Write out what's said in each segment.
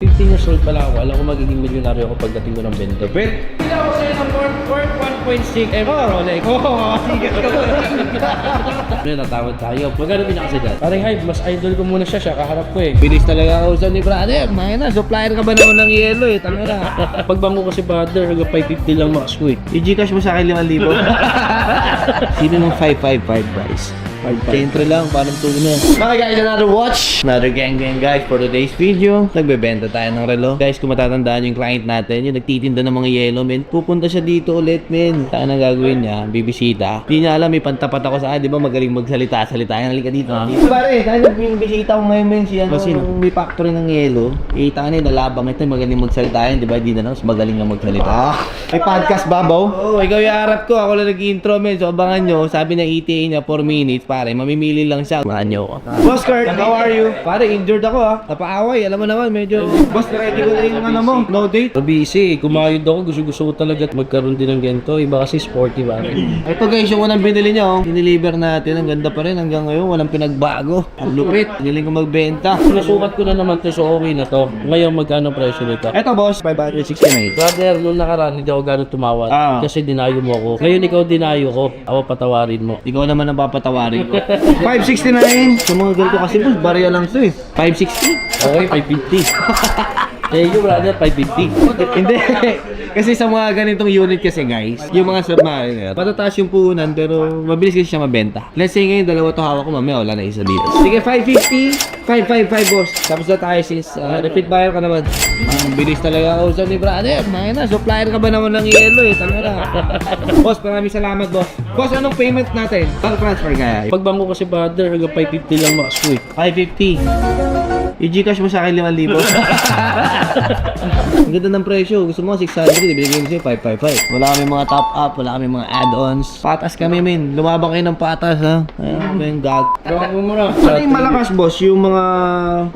15 years old pa lang ako, alam ko magiging milyonaryo ako pagdating ko ng bento. Bet! Hindi ako sa'yo ng worth 1.6 Rolex. Sigat ka mo. Natawad tayo. Magkano pinakasi dyan? Parang hype, mas idol ko muna siya kaharap ko eh. Bilis talaga ako sa ni brother. May na, supplier ka ba naman ng yelo eh. Tanga na. Pagbango ko si brother, hanggang 550 lang max ko eh. I-Gcash mo sa akin 5,000. Sino mong 555 price? Entry lang, parang tuna. Okay guys, another watch. Another gang guys for today's video. Nagbebenta tayo ng relo. Guys, kung matatandaan yung client natin, yung nagtitinda ng mga yelo, men. Pupunta siya dito ulit, men. Saan ang gagawin niya? Bibisita. Hindi niya alam, may pantapat ako sa akin. Di ba magaling magsalita-salita. Halika dito. Pare, tayo nagbibisita ko ngayon, men. Siya may factory ng yelo. Kita ka na yung nalabang ito. Magaling magsalita yan. Di ba? Di na mas magaling na magsalita. May podcast ba, Bo? Oo, ikaw yung harap ko. Ako lang nag-intro, men. So, abangan nyo. Sabi na ETA niya 4 minutes. Pare, mamimili lang siya. Abangan nyo ako. Boss Kurt, how are you? Pare, injured ako ha. Napaaway. Alam mo naman, medyo... Boss, ready ko na yung ano mo. No date? Busy, kumayod ako. Gusto ko talaga magkaroon din ng ganito. Iba kasi sporty ba? Ito guys, yung unang binili niya, oh. Dineliver natin. Ang ganda pa rin hanggang ngayon. Walang pinagbago. Ang lupit. Galing ko magbenta. Nasukat ko na naman to, so okay na to. Ngayon, magkano presyo nito? Ito boss, 569. Brother, nung nakaraan, hindi ako gano'ng tumawad. Kasi dinayo mo ako. Ngayon, ikaw dinayo ko. Ako patawarin mo. Ikaw naman ang papatawarin ko. 569. Sa mga ganito kasi boss, barya lang to eh. 560. Okay, 550. Thank you, brother, 550. Hindi. Kasi sa mga ganitong unit kasi guys, yung mga submariner, patataas yung puhunan pero mabilis kasi siya mabenta. Let's say ngayon, dalawa to hawak ko, mamaya wala na isa dito. Sige, 550. 555 boss. Tapos na tayo sis. Repeat buyer ka naman. Ang bilis talaga ako sa ni brother. May na, supplier ka ba naman ng yelo eh. Tanga na. Boss, maraming salamat boss. Boss, anong payment natin? Bank transfer kaya? Pagbango ko si brother, hanggang 550 lang max ko eh. 550. I-Gcash mo sa akin 5,000. Ang ganda ng presyo. Gusto mo 600, ibigay mo sa'yo 555. Wala kami mga top up, wala kami mga add-ons. Patas kami, men. Lumabang kayo ng patas, ha? Ayun, yung gag. Gawin mo muna. Ano yung malakas, boss? Yung mga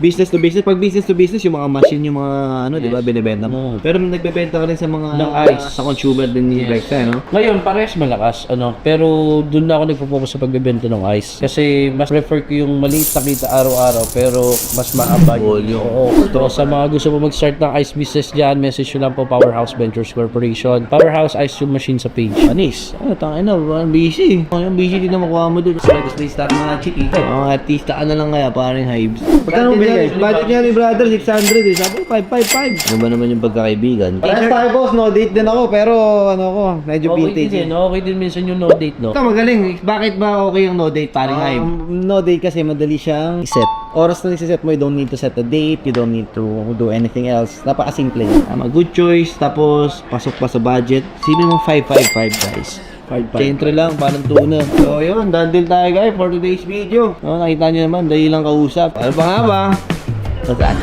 business to business. Pag business to business, yung mga machine, yung mga ano, di ba, binibenta mo. Pero nagbebenta ka rin sa mga ng ice. sa consumer din ni Rexa, no? Ngayon, parehas malakas, pero doon na ako nagpo-focus sa pagbebenta ng ice. Kasi mas prefer ko yung maliit na kita araw-araw, pero mas maaba yung so, sa mga gusto mo mag-start ng ice business dyan, message nyo lang po Powerhouse Ventures Corporation. Powerhouse Ice yung machine sa page. Anis, tangin na, busy. Ang busy din na makuha mo doon. Gusto i-start mga chiki. Artista ka na lang kaya, parang hives. Pagkano binigay? Budget niya ni brother, 600 eh. Sabi ko, 555. Ano ba naman yung pagkakaibigan? Parehas tayo boss, no date din ako, pero ano ko, medyo vintage. Okay din minsan yung no date, no? Ito magaling. Bakit ba okay yung no date, parang hive? No date kasi madali siyang iset. Oras na iset mo, you don't need to set a date, you don't need to do anything else. Napakasimple. Good choice, tapos pasok pa sa budget. Sino mong 555 guys? 5-5. Entry lang, parang tuna. So yun, dandil tayo guys for today's video. Nakita nyo naman, dahil lang kausap. Ano pa nga ba? Saan?